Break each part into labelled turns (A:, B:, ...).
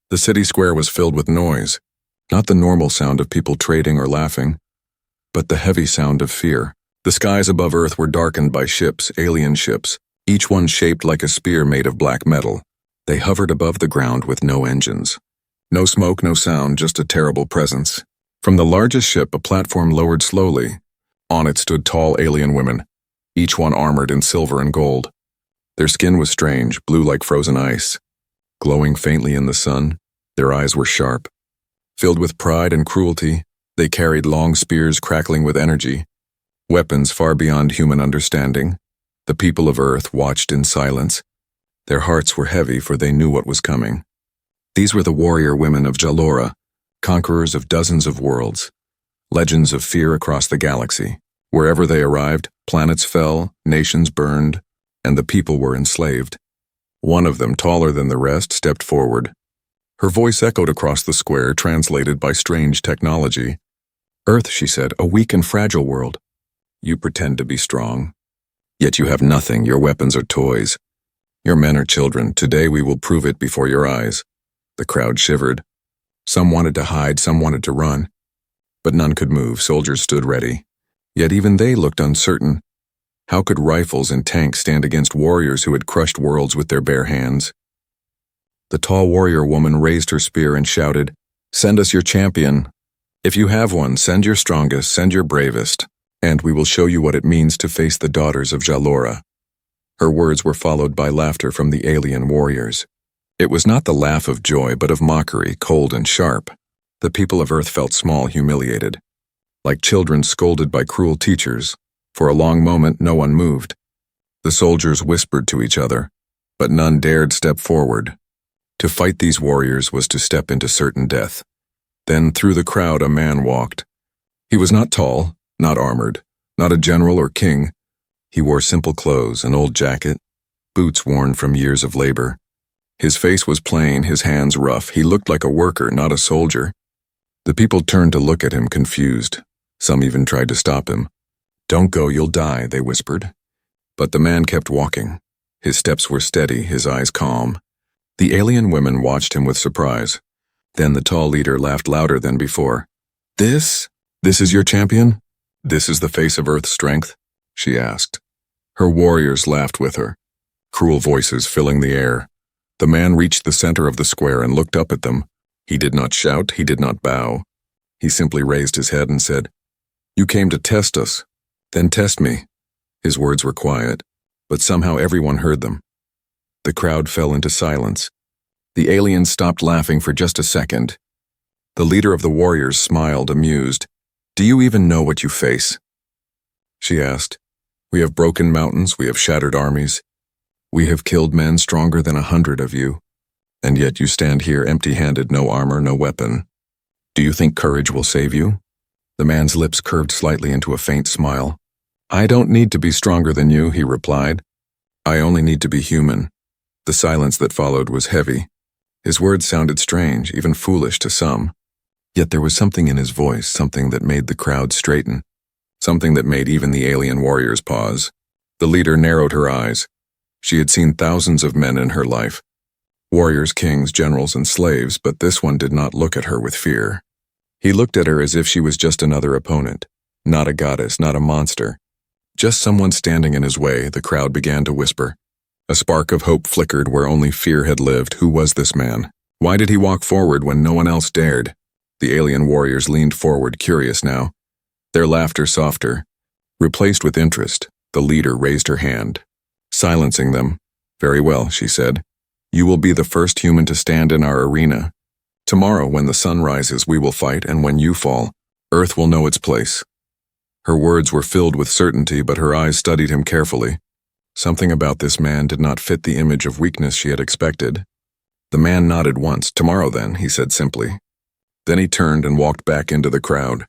A: The city square was filled with noise, not the normal sound of people trading or laughing, but the heavy sound of fear. The skies above Earth were darkened by ships, alien ships, each one shaped like a spear made of black metal. They hovered above the ground with no engines. No smoke, no sound, just a terrible presence. From the largest ship, a platform lowered slowly. On it stood tall alien women, each one armored in silver and gold. Their skin was strange, blue like frozen ice. Glowing faintly in the sun, their eyes were sharp. Filled with pride and cruelty, they carried long spears crackling with energy, weapons far beyond human understanding. The people of Earth watched in silence. Their hearts were heavy, for they knew what was coming. These were the warrior women of Jalora, conquerors of dozens of worlds, legends of fear across the galaxy. Wherever they arrived, planets fell, nations burned, and the people were enslaved. One of them, taller than the rest, stepped forward. Her voice echoed across the square, translated by strange technology. "Earth," she said, "a weak and fragile world. You pretend to be strong. Yet you have nothing. Your weapons are toys. Your men are children. Today we will prove it before your eyes." The crowd shivered. Some wanted to hide, some wanted to run. But none could move. Soldiers stood ready. Yet even they looked uncertain. How could rifles and tanks stand against warriors who had crushed worlds with their bare hands? The tall warrior woman raised her spear and shouted, "Send us your champion. If you have one, send your strongest, send your bravest, and we will show you what it means to face the daughters of Jalora." Her words were followed by laughter from the alien warriors. It was not the laugh of joy, but of mockery, cold and sharp. The people of Earth felt small, humiliated, like children scolded by cruel teachers. For a long moment, no one moved. The soldiers whispered to each other, but none dared step forward. To fight these warriors was to step into certain death. Then through the crowd a man walked. He was not tall, not armored, not a general or king. He wore simple clothes, an old jacket, boots worn from years of labor. His face was plain, his hands rough. He looked like a worker, not a soldier. The people turned to look at him, confused. Some even tried to stop him. "Don't go, you'll die," they whispered. But the man kept walking. His steps were steady, his eyes calm. The alien women watched him with surprise. Then the tall leader laughed louder than before. This is your champion? This is the face of Earth's strength?" she asked. Her warriors laughed with her, cruel voices filling the air. The man reached the center of the square and looked up at them. He did not shout, he did not bow. He simply raised his head and said, "You came to test us. Then test me." His words were quiet, but somehow everyone heard them. The crowd fell into silence. The aliens stopped laughing for just a second. The leader of the warriors smiled, amused. "Do you even know what you face?" she asked. "We have broken mountains, we have shattered armies. We have killed men stronger than 100 of you. And yet you stand here empty-handed, no armor, no weapon. Do you think courage will save you?" The man's lips curved slightly into a faint smile. "I don't need to be stronger than you," he replied. "I only need to be human." The silence that followed was heavy. His words sounded strange, even foolish to some. Yet there was something in his voice, something that made the crowd straighten, something that made even the alien warriors pause. The leader narrowed her eyes. She had seen thousands of men in her life, warriors, kings, generals, and slaves, but this one did not look at her with fear. He looked at her as if she was just another opponent, not a goddess, not a monster, just someone standing in his way. The crowd began to whisper. A spark of hope flickered where only fear had lived. Who was this man? Why did he walk forward when no one else dared? The alien warriors leaned forward, curious now, their laughter softer. Replaced with interest, the leader raised her hand, silencing them. "Very well," she said. "You will be the first human to stand in our arena. Tomorrow, when the sun rises, we will fight, and when you fall, Earth will know its place." Her words were filled with certainty, but her eyes studied him carefully. Something about this man did not fit the image of weakness she had expected. The man nodded once. "Tomorrow, then," he said simply. Then he turned and walked back into the crowd.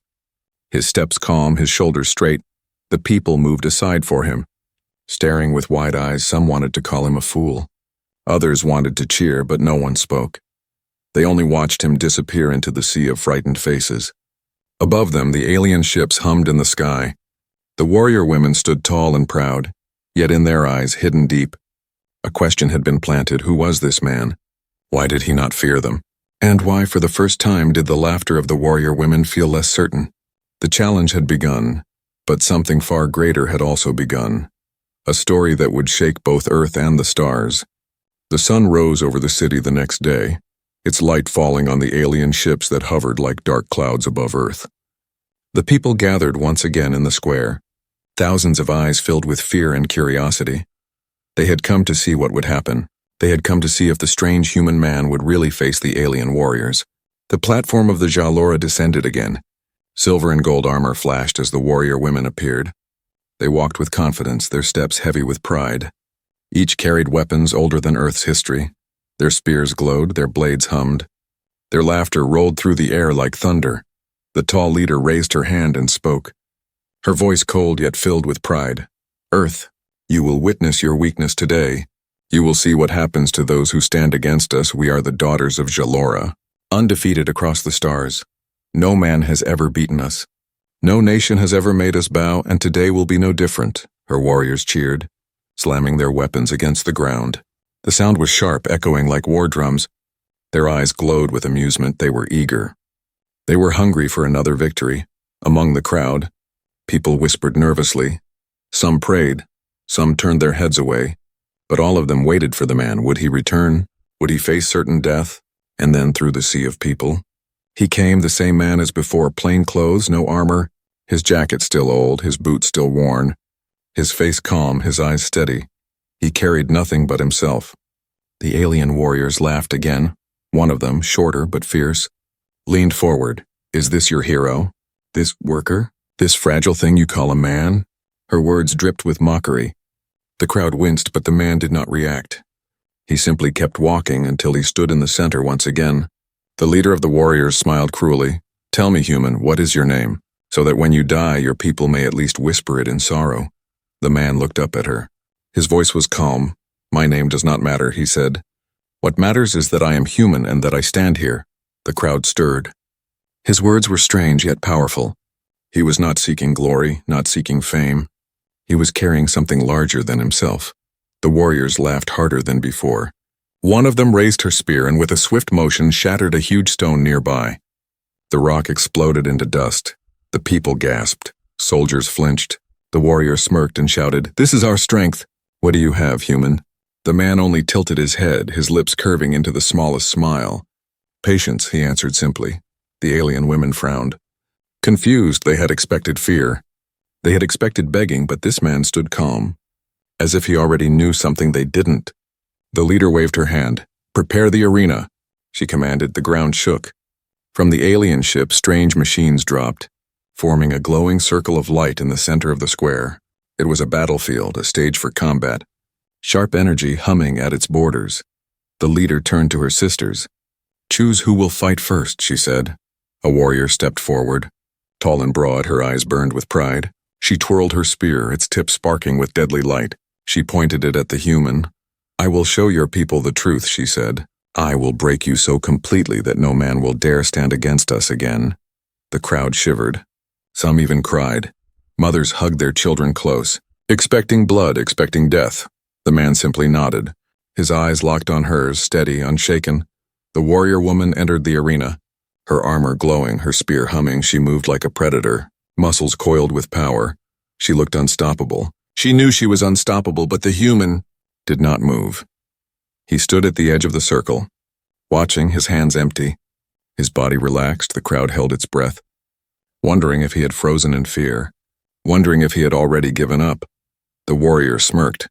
A: His steps calm, his shoulders straight. The people moved aside for him. Staring with wide eyes, some wanted to call him a fool. Others wanted to cheer, but no one spoke. They only watched him disappear into the sea of frightened faces. Above them, the alien ships hummed in the sky. The warrior women stood tall and proud, yet in their eyes, hidden deep, a question had been planted. Who was this man? Why did he not fear them? And why, for the first time, did the laughter of the warrior women feel less certain? The challenge had begun, but something far greater had also begun. A story that would shake both Earth and the stars. The sun rose over the city the next day, its light falling on the alien ships that hovered like dark clouds above Earth. The people gathered once again in the square, thousands of eyes filled with fear and curiosity. They had come to see what would happen. They had come to see if the strange human man would really face the alien warriors. The platform of the Jalora descended again. Silver and gold armor flashed as the warrior women appeared. They walked with confidence, their steps heavy with pride. Each carried weapons older than Earth's history. Their spears glowed, their blades hummed. Their laughter rolled through the air like thunder. The tall leader raised her hand and spoke, her voice cold yet filled with pride. Earth, you will witness your weakness today. You will see what happens to those who stand against us. We are the daughters of Jalora, undefeated across the stars. No man has ever beaten us. No nation has ever made us bow, and today will be no different, her warriors cheered, slamming their weapons against the ground. The sound was sharp, echoing like war drums. Their eyes glowed with amusement. They were eager. They were hungry for another victory. Among the crowd, people whispered nervously. Some prayed. Some turned their heads away. But all of them waited for the man. Would he return? Would he face certain death? And then through the sea of people, he came, the same man as before, plain clothes, no armor, his jacket still old, his boots still worn, his face calm, his eyes steady. He carried nothing but himself. The alien warriors laughed again. One of them, shorter but fierce, leaned forward. Is this your hero? This worker? This fragile thing you call a man? Her words dripped with mockery. The crowd winced, but the man did not react. He simply kept walking until he stood in the center once again. The leader of the warriors smiled cruelly. Tell me, human, what is your name? So that when you die, your people may at least whisper it in sorrow. The man looked up at her. His voice was calm. My name does not matter, he said. What matters is that I am human and that I stand here. The crowd stirred. His words were strange yet powerful. He was not seeking glory, not seeking fame. He was carrying something larger than himself. The warriors laughed harder than before. One of them raised her spear and with a swift motion shattered a huge stone nearby. The rock exploded into dust. The people gasped. Soldiers flinched. The warrior smirked and shouted, This is our strength. What do you have, human? The man only tilted his head, his lips curving into the smallest smile. Patience, he answered simply. The alien women frowned. Confused, they had expected fear. They had expected begging, but this man stood calm, as if he already knew something they didn't. The leader waved her hand. Prepare the arena, she commanded. The ground shook. From the alien ship, strange machines dropped, forming a glowing circle of light in the center of the square. It was a battlefield, a stage for combat, sharp energy humming at its borders. The leader turned to her sisters. Choose who will fight first, she said. A warrior stepped forward. Tall and broad, her eyes burned with pride. She twirled her spear, its tip sparking with deadly light. She pointed it at the human. I will show your people the truth, she said. I will break you so completely that no man will dare stand against us again. The crowd shivered. Some even cried. Mothers hugged their children close, expecting blood, expecting death. The man simply nodded. His eyes locked on hers, steady, unshaken. The warrior woman entered the arena. Her armor glowing, her spear humming, she moved like a predator, muscles coiled with power. She looked unstoppable. She knew she was unstoppable, but the human did not move. He stood at the edge of the circle, watching, his hands empty. His body relaxed, the crowd held its breath, wondering if he had frozen in fear, wondering if he had already given up. The warrior smirked,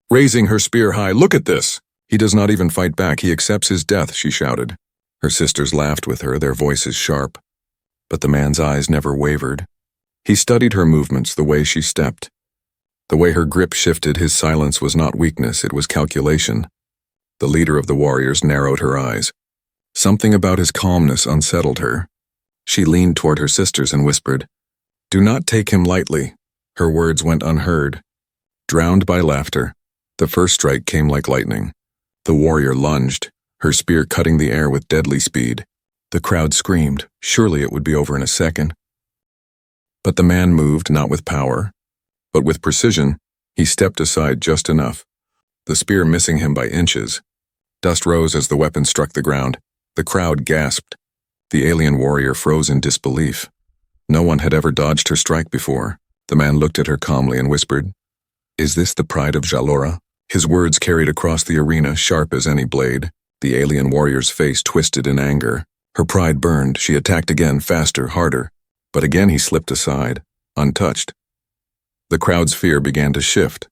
A: raising her spear high. Look at this! He does not even fight back. He accepts his death, she shouted. Her sisters laughed with her, their voices sharp. But the man's eyes never wavered. He studied her movements, the way she stepped. The way her grip shifted. His silence was not weakness, it was calculation. The leader of the warriors narrowed her eyes. Something about his calmness unsettled her. She leaned toward her sisters and whispered, Do not take him lightly. Her words went unheard. Drowned by laughter, the first strike came like lightning. The warrior lunged, her spear cutting the air with deadly speed. The crowd screamed. Surely it would be over in a second. But the man moved not with power, but with precision. He stepped aside just enough, the spear missing him by inches. Dust rose as the weapon struck the ground. The crowd gasped. The alien warrior froze in disbelief. No one had ever dodged her strike before. The man looked at her calmly and whispered, "Is this the pride of Jalora?" His words carried across the arena, sharp as any blade. The alien warrior's face twisted in anger. Her pride burned. She attacked again, faster, harder. But again he slipped aside, untouched. The crowd's fear began to shift.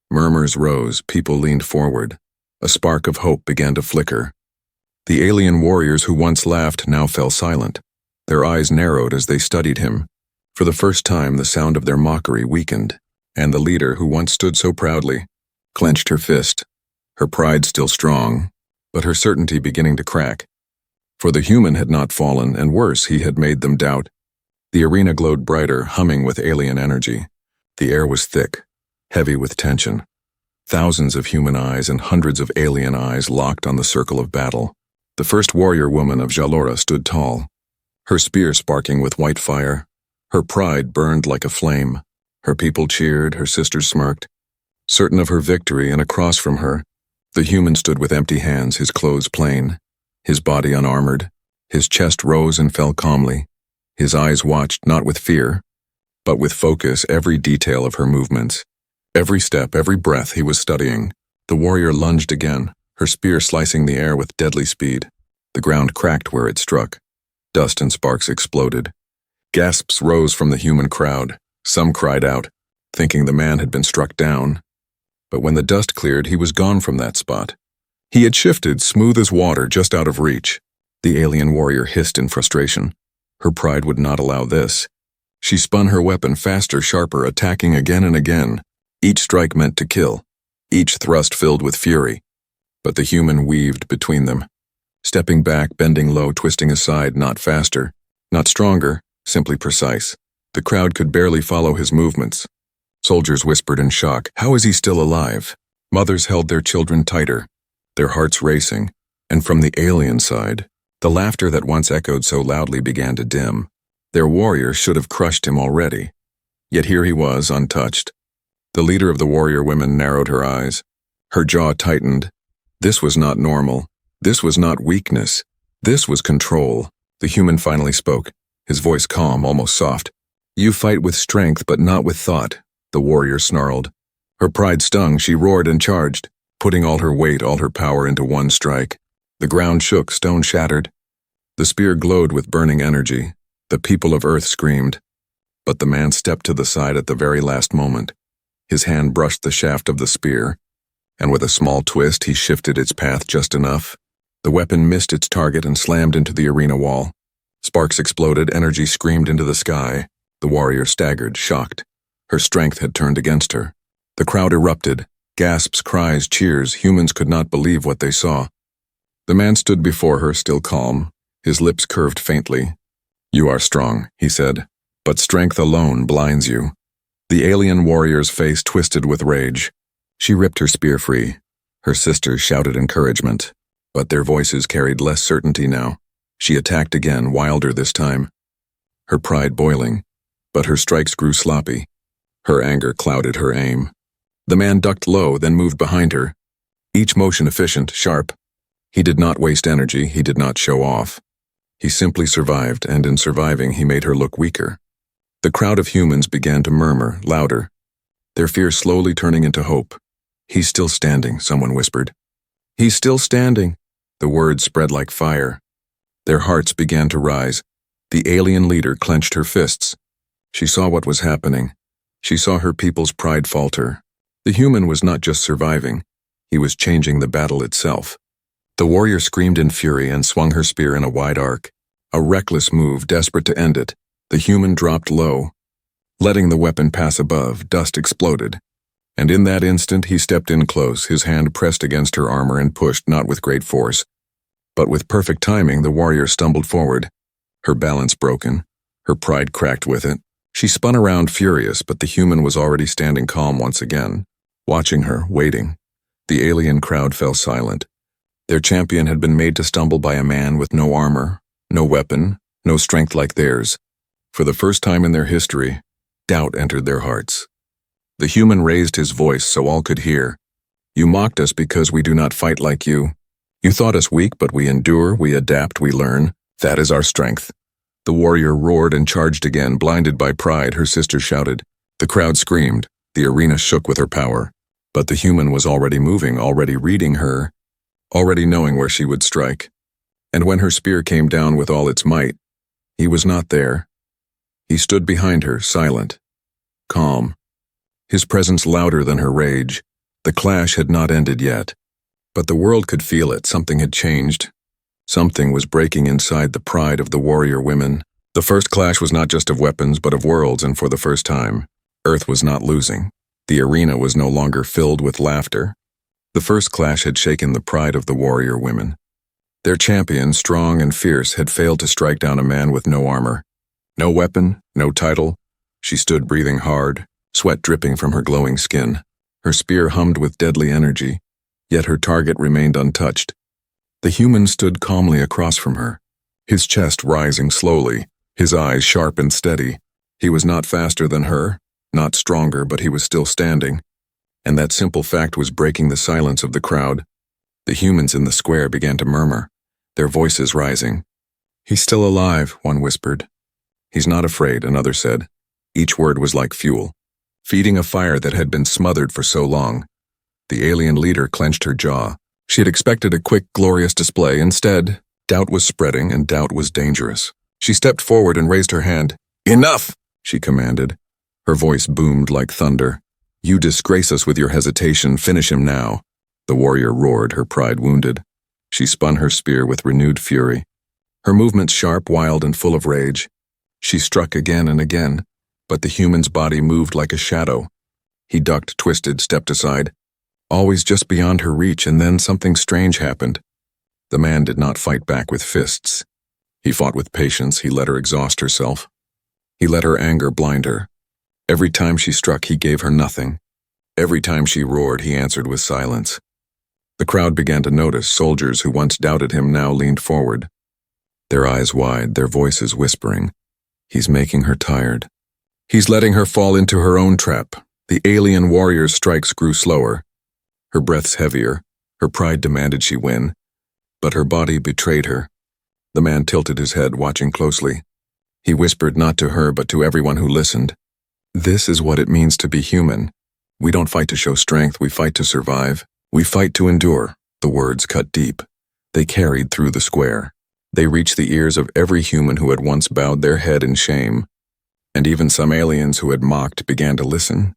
A: Murmurs rose, people leaned forward. A spark of hope began to flicker. The alien warriors who once laughed now fell silent. Their eyes narrowed as they studied him. For the first time, the sound of their mockery weakened, and the leader, who once stood so proudly, clenched her fist, her pride still strong, but her certainty beginning to crack. For the human had not fallen, and worse, he had made them doubt. The arena glowed brighter, humming with alien energy. The air was thick, heavy with tension. Thousands of human eyes and hundreds of alien eyes locked on the circle of battle. The first warrior woman of Jalora stood tall, her spear sparking with white fire. Her pride burned like a flame. Her people cheered, her sisters smirked. Certain of her victory, and across from her, the human stood with empty hands, his clothes plain, his body unarmored. His chest rose and fell calmly. His eyes watched not with fear, but with focus, every detail of her movements. Every step, every breath he was studying. The warrior lunged again, her spear slicing the air with deadly speed. The ground cracked where it struck. Dust and sparks exploded. Gasps rose from the human crowd. Some cried out, thinking the man had been struck down. But when the dust cleared, he was gone from that spot. He had shifted, smooth as water, just out of reach. The alien warrior hissed in frustration. Her pride would not allow this. She spun her weapon faster, sharper, attacking again and again. Each strike meant to kill, each thrust filled with fury. But the human weaved between them, stepping back, bending low, twisting aside, not faster, not stronger, simply precise. The crowd could barely follow his movements. Soldiers whispered in shock, "How is he still alive?" Mothers held their children tighter, their hearts racing, and from the alien side, the laughter that once echoed so loudly began to dim. Their warrior should have crushed him already. Yet here he was, untouched. The leader of the warrior women narrowed her eyes. Her jaw tightened. This was not normal. This was not weakness. This was control. The human finally spoke, his voice calm, almost soft. "You fight with strength, but not with thought," the warrior snarled. Her pride stung. She roared and charged, putting all her weight, all her power into one strike. The ground shook, stone shattered. The spear glowed with burning energy. The people of Earth screamed. But the man stepped to the side at the very last moment. His hand brushed the shaft of the spear, and with a small twist, he shifted its path just enough. The weapon missed its target and slammed into the arena wall. Sparks exploded, energy screamed into the sky. The warrior staggered, shocked. Her strength had turned against her. The crowd erupted. Gasps, cries, cheers. Humans could not believe what they saw. The man stood before her, still calm, his lips curved faintly. "You are strong," he said, "but strength alone blinds you." The alien warrior's face twisted with rage. She ripped her spear free. Her sisters shouted encouragement, but their voices carried less certainty now. She attacked again, wilder this time. Her pride boiling, but her strikes grew sloppy. Her anger clouded her aim. The man ducked low, then moved behind her. Each motion efficient, sharp. He did not waste energy, he did not show off. He simply survived, and in surviving, he made her look weaker. The crowd of humans began to murmur, louder, their fear slowly turning into hope. "He's still standing," someone whispered. "He's still standing." The words spread like fire. Their hearts began to rise. The alien leader clenched her fists. She saw what was happening. She saw her people's pride falter. The human was not just surviving, he was changing the battle itself. The warrior screamed in fury and swung her spear in a wide arc. A reckless move, desperate to end it. The human dropped low. Letting the weapon pass above, dust exploded. And in that instant, he stepped in close, his hand pressed against her armor and pushed, not with great force. But with perfect timing, the warrior stumbled forward, her balance broken, her pride cracked with it. She spun around furious, but the human was already standing calm once again, watching her, waiting. The alien crowd fell silent. Their champion had been made to stumble by a man with no armor, no weapon, no strength like theirs. For the first time in their history, doubt entered their hearts. The human raised his voice so all could hear. "You mocked us because we do not fight like you. You thought us weak, but we endure, we adapt, we learn. That is our strength." The warrior roared and charged again, blinded by pride, her sister shouted. The crowd screamed. The arena shook with her power. But the human was already moving, already reading her, already knowing where she would strike. And when her spear came down with all its might, he was not there. He stood behind her, silent, calm, his presence louder than her rage. The clash had not ended yet. But the world could feel it. Something had changed. Something was breaking inside the pride of the warrior women. The first clash was not just of weapons, but of worlds, and for the first time, Earth was not losing. The arena was no longer filled with laughter. The first clash had shaken the pride of the warrior women. Their champion, strong and fierce, had failed to strike down a man with no armor. No weapon, no title. She stood breathing hard, sweat dripping from her glowing skin. Her spear hummed with deadly energy, yet her target remained untouched. The human stood calmly across from her, his chest rising slowly, his eyes sharp and steady. He was not faster than her, not stronger, but he was still standing. And that simple fact was breaking the silence of the crowd. The humans in the square began to murmur, their voices rising. "He's still alive," one whispered. "He's not afraid," another said. Each word was like fuel, feeding a fire that had been smothered for so long. The alien leader clenched her jaw. She had expected a quick, glorious display. Instead, doubt was spreading, and doubt was dangerous. She stepped forward and raised her hand. "Enough!" she commanded. Her voice boomed like thunder. "You disgrace us with your hesitation. Finish him now." The warrior roared, her pride wounded. She spun her spear with renewed fury. Her movements sharp, wild, and full of rage. She struck again and again, but the human's body moved like a shadow. He ducked, twisted, stepped aside, always just beyond her reach, and then something strange happened. The man did not fight back with fists. He fought with patience. He let her exhaust herself. He let her anger blind her. Every time she struck, he gave her nothing. Every time she roared, he answered with silence. The crowd began to notice. Soldiers who once doubted him now leaned forward, their eyes wide, their voices whispering. He's making her tired. He's letting her fall into her own trap. The alien warrior's strikes grew slower, her breaths heavier. Her pride demanded she win, but her body betrayed her. The man tilted his head, watching closely. He whispered not to her, but to everyone who listened. "This is what it means to be human. We don't fight to show strength, we fight to survive. We fight to endure." The words cut deep. They carried through the square. They reached the ears of every human who had once bowed their head in shame. And even some aliens who had mocked began to listen.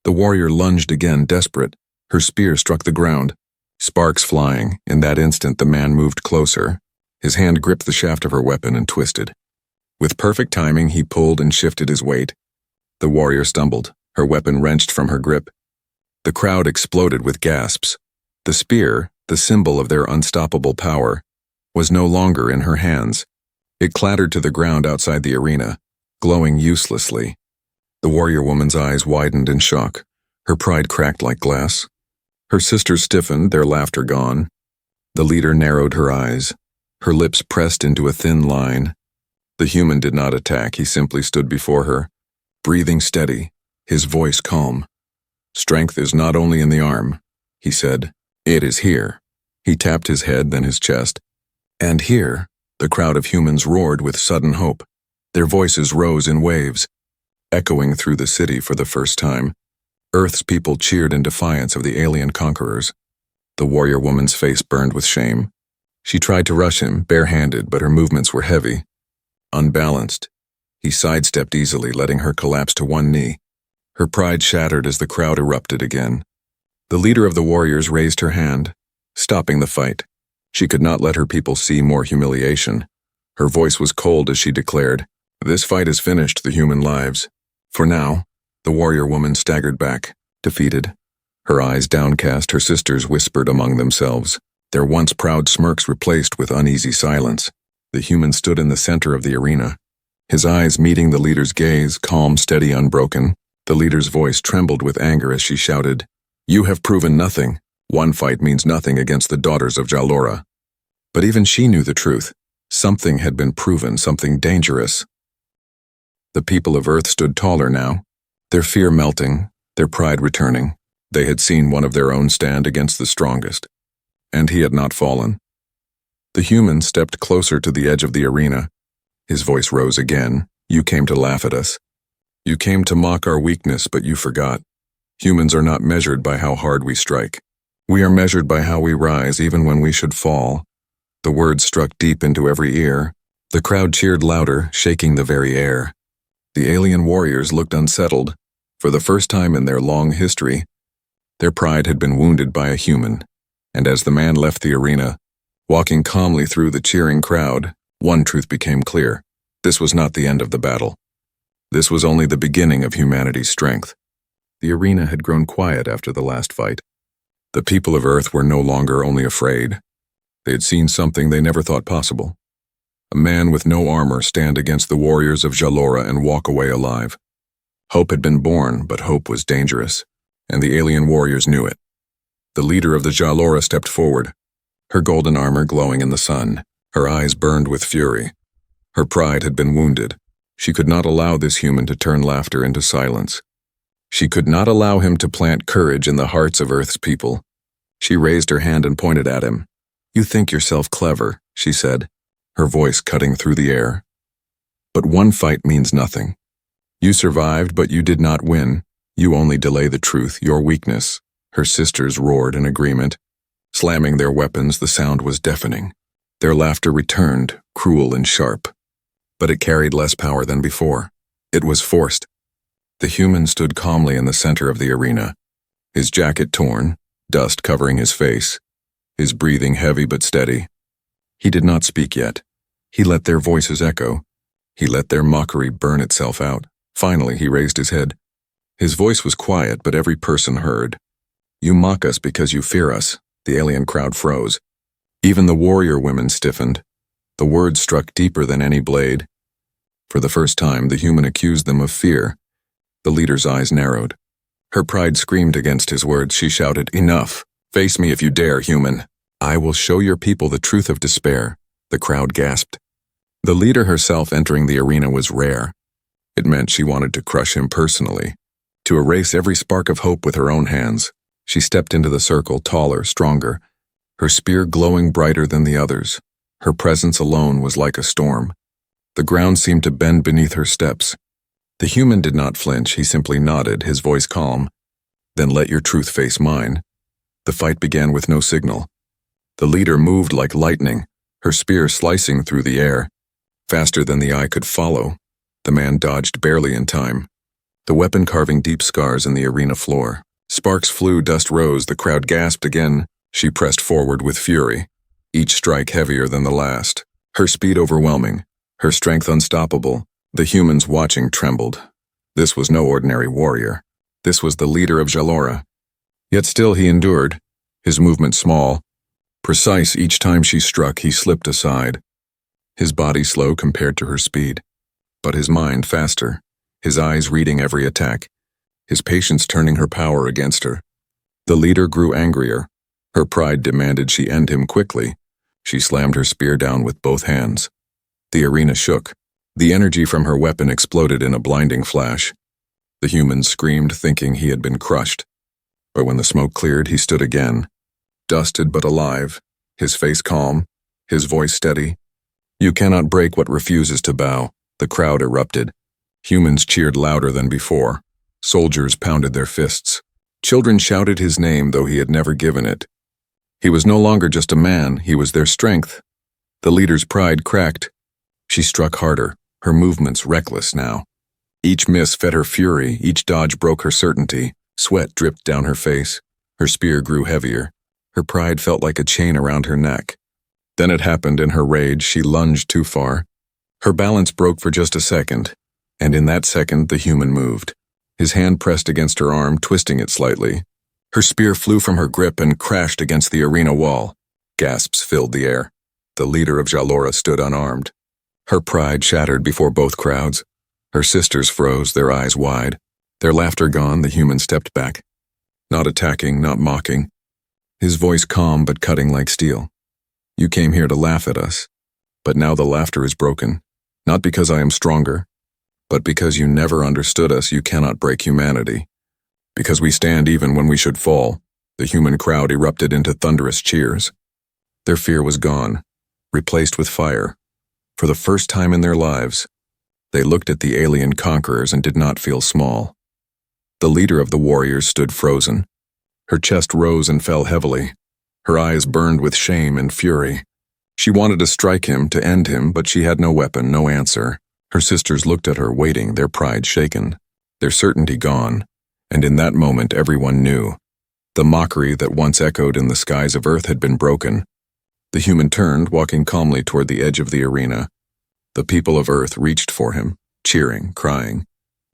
A: The warrior lunged again, desperate. Her spear struck the ground, sparks flying. In that instant, the man moved closer. His hand gripped the shaft of her weapon and twisted. With perfect timing, he pulled and shifted his weight. The warrior stumbled, her weapon wrenched from her grip. The crowd exploded with gasps. The spear, the symbol of their unstoppable power, was no longer in her hands. It clattered to the ground outside the arena, glowing uselessly. The warrior woman's eyes widened in shock. Her pride cracked like glass. Her sisters stiffened, their laughter gone. The leader narrowed her eyes. Her lips pressed into a thin line. The human did not attack. He simply stood before her, breathing steady, his voice calm. "Strength is not only in the arm," he said. "It is here." He tapped his head, then his chest. And here, the crowd of humans roared with sudden hope. Their voices rose in waves, echoing through the city for the first time. Earth's people cheered in defiance of the alien conquerors. The warrior woman's face burned with shame. She tried to rush him, barehanded, but her movements were heavy, unbalanced. He sidestepped easily, letting her collapse to one knee. Her pride shattered as the crowd erupted again. The leader of the warriors raised her hand, stopping the fight. She could not let her people see more humiliation. Her voice was cold as she declared, "This fight is finished, the human lives. For now." The warrior woman staggered back, defeated. Her eyes downcast, her sisters whispered among themselves, their once proud smirks replaced with uneasy silence. The human stood in the center of the arena, his eyes meeting the leader's gaze, calm, steady, unbroken. The leader's voice trembled with anger as she shouted, "You have proven nothing. One fight means nothing against the daughters of Jalora." But even she knew the truth. Something had been proven, something dangerous. The people of Earth stood taller now, their fear melting, their pride returning. They had seen one of their own stand against the strongest. And he had not fallen. The human stepped closer to the edge of the arena. His voice rose again. You came to laugh at us. You came to mock our weakness, but you forgot. Humans are not measured by how hard we strike. We are measured by how we rise even when we should fall. The words struck deep into every ear. The crowd cheered louder, shaking the very air. The alien warriors looked unsettled. For the first time in their long history, their pride had been wounded by a human. And as the man left the arena, walking calmly through the cheering crowd, one truth became clear. This was not the end of the battle. This was only the beginning of humanity's strength. The arena had grown quiet after the last fight. The people of Earth were no longer only afraid. They had seen something they never thought possible. A man with no armor stand against the warriors of Jalora and walk away alive. Hope had been born, but hope was dangerous, and the alien warriors knew it. The leader of the Jalora stepped forward, her golden armor glowing in the sun. Her eyes burned with fury. Her pride had been wounded. She could not allow this human to turn laughter into silence. She could not allow him to plant courage in the hearts of Earth's people. She raised her hand and pointed at him. You think yourself clever, she said, her voice cutting through the air. But one fight means nothing. You survived, but you did not win. You only delay the truth, your weakness. Her sisters roared in agreement. Slamming their weapons, the sound was deafening. Their laughter returned, cruel and sharp. But it carried less power than before. It was forced. The human stood calmly in the center of the arena, his jacket torn, dust covering his face, his breathing heavy but steady. He did not speak yet. He let their voices echo. He let their mockery burn itself out. Finally, he raised his head. His voice was quiet, but every person heard. You mock us because you fear us. The alien crowd froze. Even the warrior women stiffened. The words struck deeper than any blade. For the first time, the human accused them of fear. The leader's eyes narrowed. Her pride screamed against his words. She shouted, Enough! Face me if you dare, human! I will show your people the truth of despair. The crowd gasped. The leader herself entering the arena was rare. It meant she wanted to crush him personally, to erase every spark of hope with her own hands. She stepped into the circle, taller, stronger, her spear glowing brighter than the others. Her presence alone was like a storm. The ground seemed to bend beneath her steps. The human did not flinch, he simply nodded, his voice calm. Then let your truth face mine. The fight began with no signal. The leader moved like lightning, her spear slicing through the air. Faster than the eye could follow, the man dodged barely in time, the weapon carving deep scars in the arena floor. Sparks flew, dust rose, the crowd gasped again. She pressed forward with fury, each strike heavier than the last. Her speed overwhelming, her strength unstoppable. The humans watching trembled. This was no ordinary warrior. This was the leader of Jalora. Yet still he endured, his movement small. Precise each time she struck, he slipped aside. His body slow compared to her speed, but his mind faster, his eyes reading every attack, his patience turning her power against her. The leader grew angrier. Her pride demanded she end him quickly. She slammed her spear down with both hands. The arena shook. The energy from her weapon exploded in a blinding flash. The human screamed, thinking he had been crushed. But when the smoke cleared, he stood again, dusted but alive, his face calm, his voice steady. You cannot break what refuses to bow. The crowd erupted. Humans cheered louder than before. Soldiers pounded their fists. Children shouted his name, though he had never given it. He was no longer just a man, he was their strength. The leader's pride cracked. She struck harder, her movements reckless now. Each miss fed her fury, each dodge broke her certainty. Sweat dripped down her face. Her spear grew heavier. Her pride felt like a chain around her neck. Then it happened. In her rage, she lunged too far. Her balance broke for just a second, and in that second the human moved. His hand pressed against her arm, twisting it slightly. Her spear flew from her grip and crashed against the arena wall. Gasps filled the air. The leader of Jalora stood unarmed. Her pride shattered before both crowds. Her sisters froze, their eyes wide. Their laughter gone, the human stepped back. Not attacking, not mocking. His voice calm but cutting like steel. You came here to laugh at us. But now the laughter is broken. Not because I am stronger, but because you never understood us. You cannot break humanity. Because we stand even when we should fall. The human crowd erupted into thunderous cheers. Their fear was gone, replaced with fire. For the first time in their lives, they looked at the alien conquerors and did not feel small. The leader of the warriors stood frozen. Her chest rose and fell heavily. Her eyes burned with shame and fury. She wanted to strike him, to end him, but she had no weapon, no answer. Her sisters looked at her, waiting, their pride shaken, their certainty gone, and in that moment everyone knew. The mockery that once echoed in the skies of Earth had been broken. The human turned, walking calmly toward the edge of the arena. The people of Earth reached for him, cheering, crying,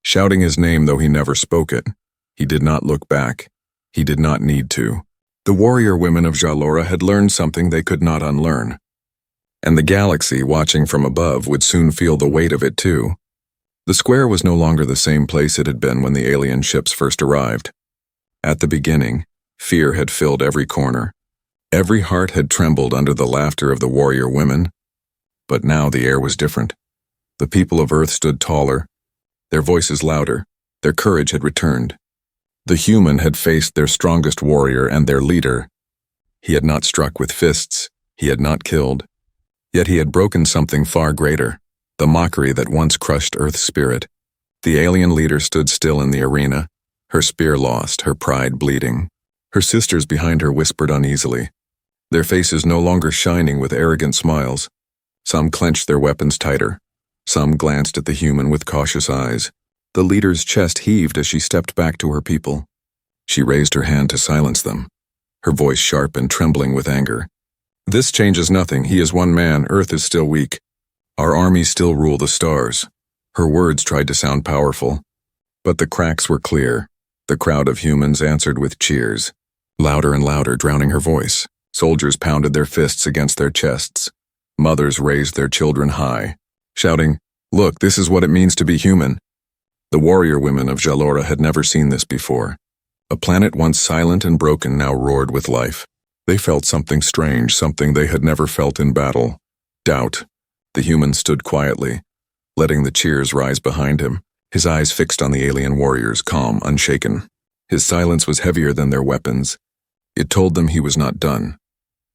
A: shouting his name though he never spoke it. He did not look back. He did not need to. The warrior women of Jalora had learned something they could not unlearn. And the galaxy, watching from above, would soon feel the weight of it too. The square was no longer the same place it had been when the alien ships first arrived. At the beginning, fear had filled every corner. Every heart had trembled under the laughter of the warrior women. But now the air was different. The people of Earth stood taller, their voices louder, their courage had returned. The human had faced their strongest warrior and their leader. He had not struck with fists, he had not killed. Yet he had broken something far greater, the mockery that once crushed Earth's spirit. The alien leader stood still in the arena, her spear lost, her pride bleeding. Her sisters behind her whispered uneasily, their faces no longer shining with arrogant smiles. Some clenched their weapons tighter. Some glanced at the human with cautious eyes. The leader's chest heaved as she stepped back to her people. She raised her hand to silence them, her voice sharp and trembling with anger. This changes nothing. He is one man. Earth is still weak. Our armies still rule the stars. Her words tried to sound powerful, but the cracks were clear. The crowd of humans answered with cheers, louder and louder, drowning her voice. Soldiers pounded their fists against their chests. Mothers raised their children high, shouting, "Look, this is what it means to be human." The warrior women of Jalora had never seen this before. A planet once silent and broken now roared with life. They felt something strange, something they had never felt in battle. Doubt. The human stood quietly, letting the cheers rise behind him, his eyes fixed on the alien warriors, calm, unshaken. His silence was heavier than their weapons. It told them he was not done.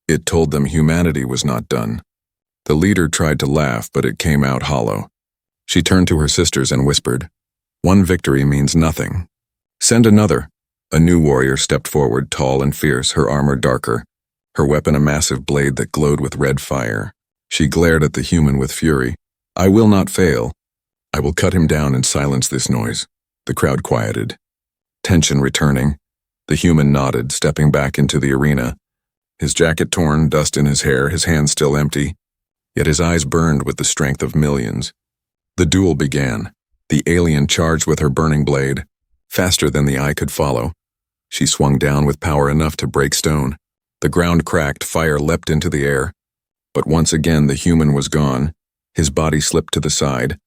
A: It told them humanity was not done. The leader tried to laugh, but it came out hollow. She turned to her sisters and whispered, "One victory means nothing. Send another." A new warrior stepped forward, tall and fierce, her armor darker, her weapon a massive blade that glowed with red fire. She glared at the human with fury. "I will not fail. I will cut him down and silence this noise." The crowd quieted, tension returning. The human nodded, stepping back into the arena, his jacket torn, dust in his hair, his hands still empty, yet his eyes burned with the strength of millions. The duel began. The alien charged with her burning blade, faster than the eye could follow. She swung down with power enough to break stone. The ground cracked, fire leapt into the air. But once again the human was gone. His body slipped to the side.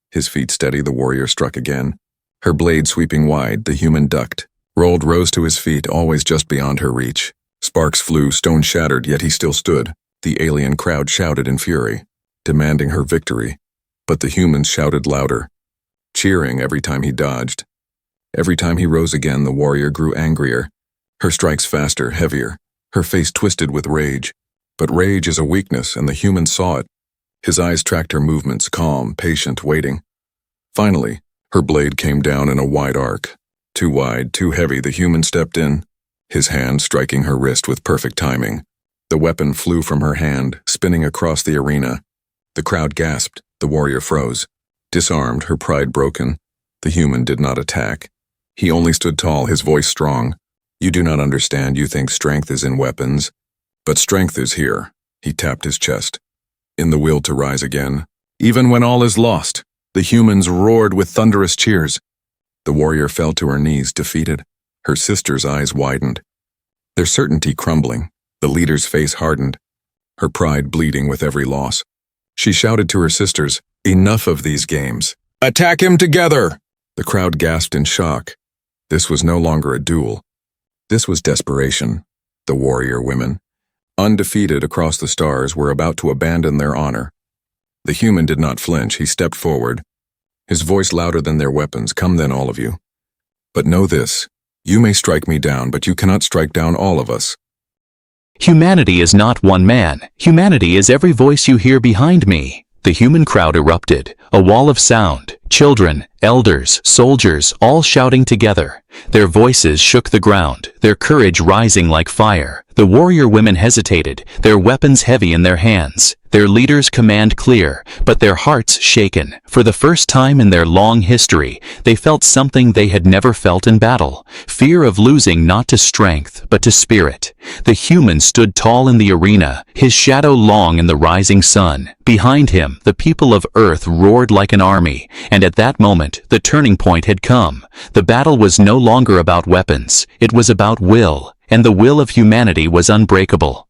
A: His feet steady, the warrior struck again. Her blade sweeping wide, the human ducked, rose to his feet, always just beyond her reach. Sparks flew, stone shattered, yet he still stood. The alien crowd shouted in fury, demanding her victory. But the humans shouted louder, cheering every time he dodged. Every time he rose again, the warrior grew angrier, her strikes faster, heavier, her face twisted with rage. But rage is a weakness, and the human saw it. His eyes tracked her movements, calm, patient, waiting. Finally, her blade came down in a wide arc. Too wide, too heavy, the human stepped in, his hand striking her wrist with perfect timing. The weapon flew from her hand, spinning across the arena. The crowd gasped, the warrior froze. Disarmed, her pride broken, the human did not attack. He only stood tall, his voice strong. "You do not understand. You think strength is in weapons. But strength is here." He tapped his chest, in the will to rise again. Even when all is lost, the humans roared with thunderous cheers. The warrior fell to her knees, defeated. Her sister's eyes widened, their certainty crumbling. The leader's face hardened, her pride bleeding with every loss. She shouted to her sisters, "Enough of these games. Attack him together!" The crowd gasped in shock. This was no longer a duel. This was desperation. The warrior women, undefeated across the stars, were about to abandon their honor. The human did not flinch. He stepped forward, his voice louder than their weapons. "Come then, all of you. But know this, you may strike me down, but you cannot strike down all of us."
B: Humanity is not one man. Humanity is every voice you hear behind me. The human crowd erupted, a wall of sound, children, elders, soldiers, all shouting together. Their voices shook the ground, their courage rising like fire. The warrior women hesitated, their weapons heavy in their hands, their leaders' command clear, but their hearts shaken. For the first time in their long history, they felt something they had never felt in battle, fear of losing not to strength, but to spirit. The human stood tall in the arena, his shadow long in the rising sun. Behind him, the people of Earth roared like an army, and at that moment, the turning point had come. The battle was no longer about weapons, it was about will, and the will of humanity was unbreakable.